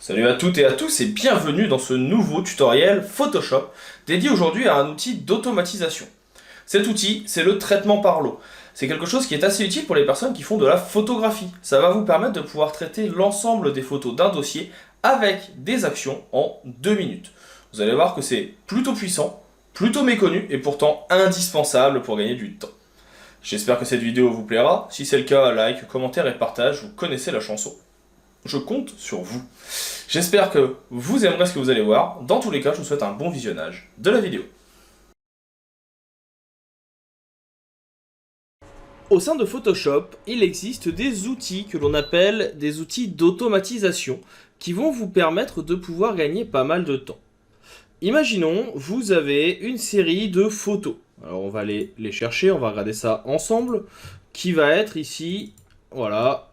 Salut à toutes et à tous et bienvenue dans ce nouveau tutoriel Photoshop dédié aujourd'hui à un outil d'automatisation. Cet outil, c'est le traitement par l'eau. C'est quelque chose qui est assez utile pour les personnes qui font de la photographie. Ça va vous permettre de pouvoir traiter l'ensemble des photos d'un dossier avec des actions en 2 minutes. Vous allez voir que c'est plutôt puissant, plutôt méconnu et pourtant indispensable pour gagner du temps. J'espère que cette vidéo vous plaira. Si c'est le cas, like, commentaire et partage, vous connaissez la chanson. Je compte sur vous. J'espère que vous aimerez ce que vous allez voir. Dans tous les cas, je vous souhaite un bon visionnage de la vidéo. Au sein de Photoshop, il existe des outils que l'on appelle des outils d'automatisation qui vont vous permettre de pouvoir gagner pas mal de temps. Imaginons, vous avez une série de photos. Alors on va les chercher, on va regarder ça ensemble. Qui va être ici, voilà,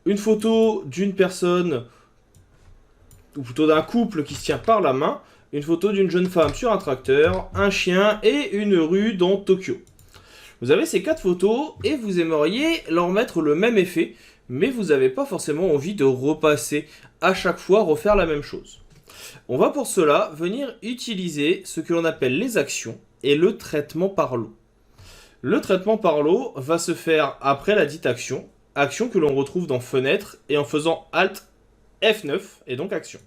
une photo d'une personne, ou plutôt d'un couple qui se tient par la main, une photo d'une jeune femme sur un tracteur, un chien et une rue dans Tokyo. Vous avez ces 4 photos et vous aimeriez leur mettre le même effet, mais vous n'avez pas forcément envie de repasser à chaque fois, refaire la même chose. On va pour cela venir utiliser ce que l'on appelle les actions et le traitement par l'eau. Le traitement par l'eau va se faire après la dite action, action que l'on retrouve dans Fenêtre et en faisant Alt F9 et donc action.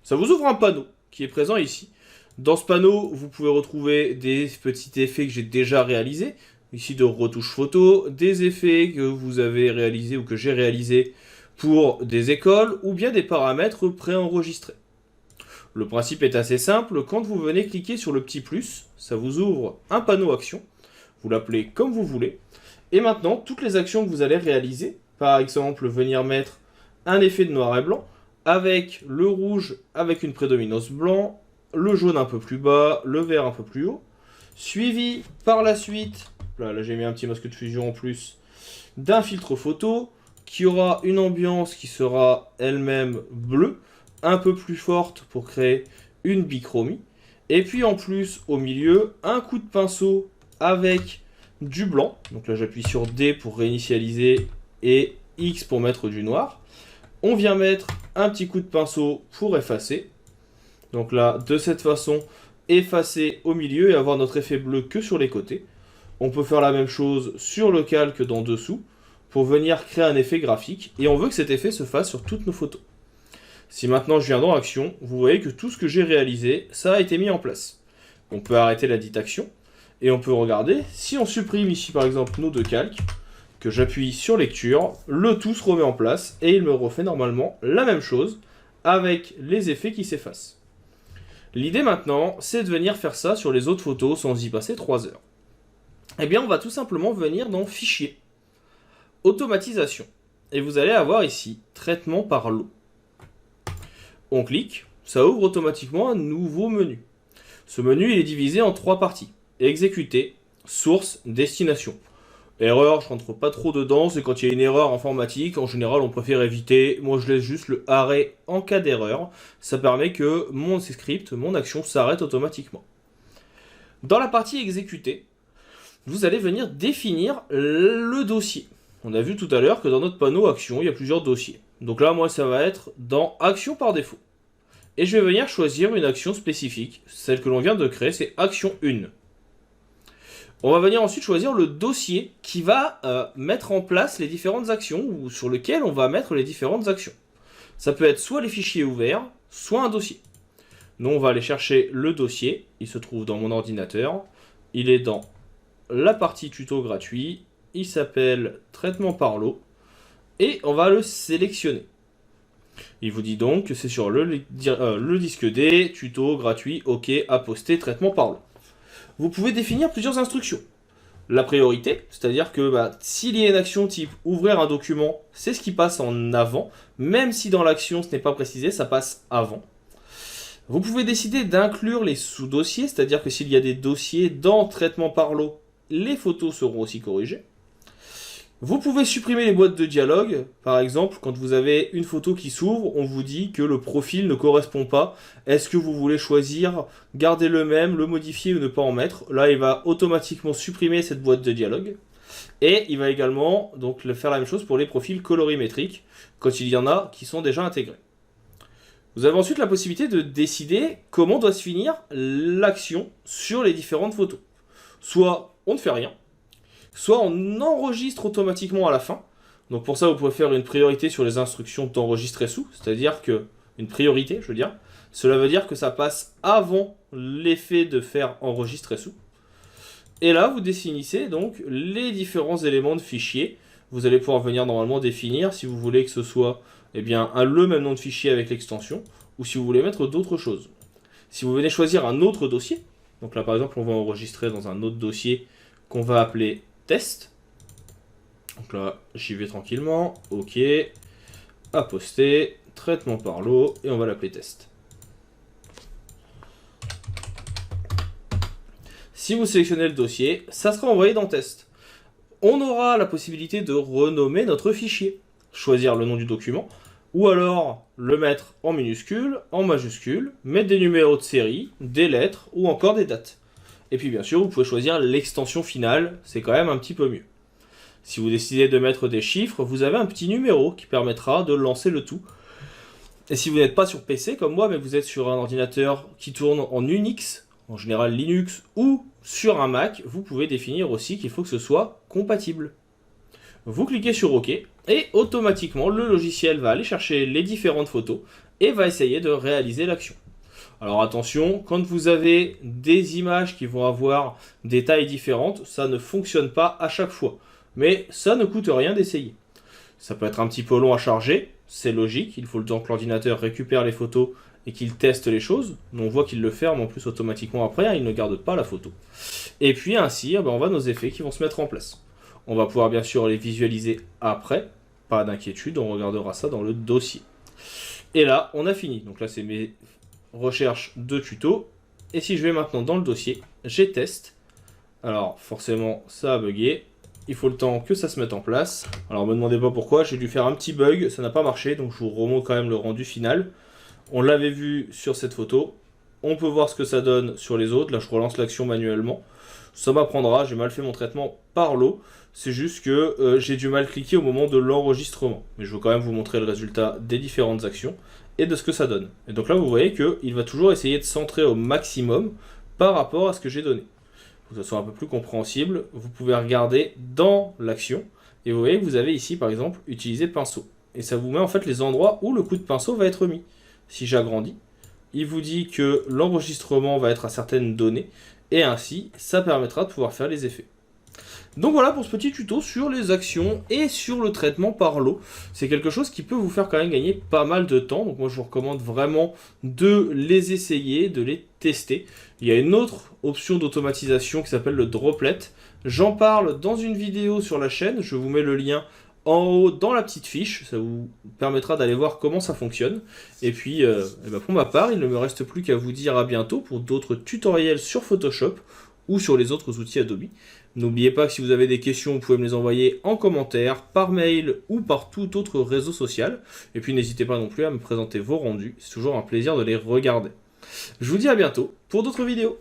Ça vous ouvre un panneau qui est présent ici. Dans ce panneau, vous pouvez retrouver des petits effets que j'ai déjà réalisés, ici de retouche photo, des effets que vous avez réalisés ou que j'ai réalisés pour des écoles ou bien des paramètres préenregistrés. Le principe est assez simple, quand vous venez cliquer sur le petit plus, ça vous ouvre un panneau action, vous l'appelez comme vous voulez, et maintenant toutes les actions que vous allez réaliser, par exemple venir mettre un effet de noir et blanc, avec le rouge avec une prédominance blanc, le jaune un peu plus bas, le vert un peu plus haut, suivi par la suite, là j'ai mis un petit masque de fusion en plus, d'un filtre photo, qui aura une ambiance qui sera elle-même bleue, un peu plus forte pour créer une bichromie, et puis en plus au milieu, un coup de pinceau avec du blanc, donc là j'appuie sur D pour réinitialiser et X pour mettre du noir. On vient mettre un petit coup de pinceau pour effacer. Donc là, de cette façon, effacer au milieu et avoir notre effet bleu que sur les côtés. On peut faire la même chose sur le calque d'en dessous pour venir créer un effet graphique. Et on veut que cet effet se fasse sur toutes nos photos. Si maintenant je viens dans Action, vous voyez que tout ce que j'ai réalisé, ça a été mis en place. On peut arrêter la dite action et on peut regarder. Si on supprime ici par exemple nos deux calques, que j'appuie sur lecture, le tout se remet en place et il me refait normalement la même chose avec les effets qui s'effacent. L'idée maintenant, c'est de venir faire ça sur les autres photos sans y passer 3 heures. Eh bien, on va tout simplement venir dans Fichier, Automatisation. Et vous allez avoir ici, Traitement par l'eau. On clique, ça ouvre automatiquement un nouveau menu. Ce menu, il est divisé en 3 parties. Exécuter, Source, Destination. Erreur, je rentre pas trop dedans, c'est quand il y a une erreur informatique, en général on préfère éviter, moi je laisse juste le arrêt en cas d'erreur, ça permet que mon script, mon action s'arrête automatiquement. Dans la partie exécuter, vous allez venir définir le dossier. On a vu tout à l'heure que dans notre panneau action, il y a plusieurs dossiers. Donc là moi ça va être dans action par défaut. Et je vais venir choisir une action spécifique, celle que l'on vient de créer, c'est action 1. On va venir ensuite choisir le dossier qui va mettre en place les différentes actions ou sur lequel on va mettre les différentes actions. Ça peut être soit les fichiers ouverts, soit un dossier. Nous, on va aller chercher le dossier. Il se trouve dans mon ordinateur. Il est dans la partie tuto gratuit. Il s'appelle traitement par l'eau. Et on va le sélectionner. Il vous dit donc que c'est sur le disque D, tuto gratuit, OK, à poster, traitement par l'eau. Vous pouvez définir plusieurs instructions. La priorité, c'est-à-dire que s'il y a une action type ouvrir un document, c'est ce qui passe en avant, même si dans l'action ce n'est pas précisé, ça passe avant. Vous pouvez décider d'inclure les sous-dossiers, c'est-à-dire que s'il y a des dossiers dans traitement par l'eau, les photos seront aussi corrigées. Vous pouvez supprimer les boîtes de dialogue. Par exemple, quand vous avez une photo qui s'ouvre, on vous dit que le profil ne correspond pas. Est-ce que vous voulez choisir, garder le même, le modifier ou ne pas en mettre? Là, il va automatiquement supprimer cette boîte de dialogue. Et il va également donc faire la même chose pour les profils colorimétriques, quand il y en a qui sont déjà intégrés. Vous avez ensuite la possibilité de décider comment doit se finir l'action sur les différentes photos. Soit on ne fait rien, soit on enregistre automatiquement à la fin. Donc pour ça, vous pouvez faire une priorité sur les instructions d'enregistrer sous, c'est-à-dire que, une priorité, je veux dire, cela veut dire que ça passe avant l'effet de faire enregistrer sous. Et là, vous définissez donc les différents éléments de fichier. Vous allez pouvoir venir normalement définir si vous voulez que ce soit le même nom de fichier avec l'extension, ou si vous voulez mettre d'autres choses. Si vous venez choisir un autre dossier, donc là par exemple on va enregistrer dans un autre dossier qu'on va appeler test. Donc là j'y vais tranquillement, ok, à poster, traitement par lot, et on va l'appeler test. Si vous sélectionnez le dossier, ça sera envoyé dans test. On aura la possibilité de renommer notre fichier, choisir le nom du document, ou alors le mettre en minuscule, en majuscule, mettre des numéros de série, des lettres ou encore des dates. Et puis bien sûr, vous pouvez choisir l'extension finale, c'est quand même un petit peu mieux. Si vous décidez de mettre des chiffres, vous avez un petit numéro qui permettra de lancer le tout. Et si vous n'êtes pas sur PC comme moi, mais vous êtes sur un ordinateur qui tourne en Unix, en général Linux, ou sur un Mac, vous pouvez définir aussi qu'il faut que ce soit compatible. Vous cliquez sur OK, et automatiquement, le logiciel va aller chercher les différentes photos, et va essayer de réaliser l'action. Alors attention, quand vous avez des images qui vont avoir des tailles différentes, ça ne fonctionne pas à chaque fois. Mais ça ne coûte rien d'essayer. Ça peut être un petit peu long à charger, c'est logique, il faut le temps que l'ordinateur récupère les photos et qu'il teste les choses. On voit qu'il le ferme en plus automatiquement après, hein, il ne garde pas la photo. Et puis ainsi, on va avoir nos effets qui vont se mettre en place. On va pouvoir bien sûr les visualiser après, pas d'inquiétude, on regardera ça dans le dossier. Et là, on a fini. Donc là, c'est mes recherches de tuto. Et si je vais maintenant dans le dossier, j'ai test. Alors forcément, ça a bugué. Il faut le temps que ça se mette en place. Alors me demandez pas pourquoi, j'ai dû faire un petit bug, ça n'a pas marché, donc je vous remonte quand même le rendu final. On l'avait vu sur cette photo. On peut voir ce que ça donne sur les autres. Là, je relance l'action manuellement. Ça m'apprendra, j'ai mal fait mon traitement par lot. C'est juste que j'ai du mal cliquer au moment de l'enregistrement. Mais je veux quand même vous montrer le résultat des différentes actions et de ce que ça donne. Et donc là, vous voyez qu'il va toujours essayer de centrer au maximum par rapport à ce que j'ai donné. Pour que ce soit un peu plus compréhensible, vous pouvez regarder dans l'action. Et vous voyez que vous avez ici, par exemple, utiliser pinceau. Et ça vous met en fait les endroits où le coup de pinceau va être mis. Si j'agrandis, il vous dit que l'enregistrement va être à certaines données. Et ainsi, ça permettra de pouvoir faire les effets. Donc voilà pour ce petit tuto sur les actions et sur le traitement par lot. C'est quelque chose qui peut vous faire quand même gagner pas mal de temps. Donc moi je vous recommande vraiment de les essayer, de les tester. Il y a une autre option d'automatisation qui s'appelle le droplet. J'en parle dans une vidéo sur la chaîne. Je vous mets le lien en haut dans la petite fiche. Ça vous permettra d'aller voir comment ça fonctionne. Et puis pour ma part, il ne me reste plus qu'à vous dire à bientôt pour d'autres tutoriels sur Photoshop ou sur les autres outils Adobe. N'oubliez pas que si vous avez des questions, vous pouvez me les envoyer en commentaire, par mail ou par tout autre réseau social. Et puis n'hésitez pas non plus à me présenter vos rendus, c'est toujours un plaisir de les regarder. Je vous dis à bientôt pour d'autres vidéos.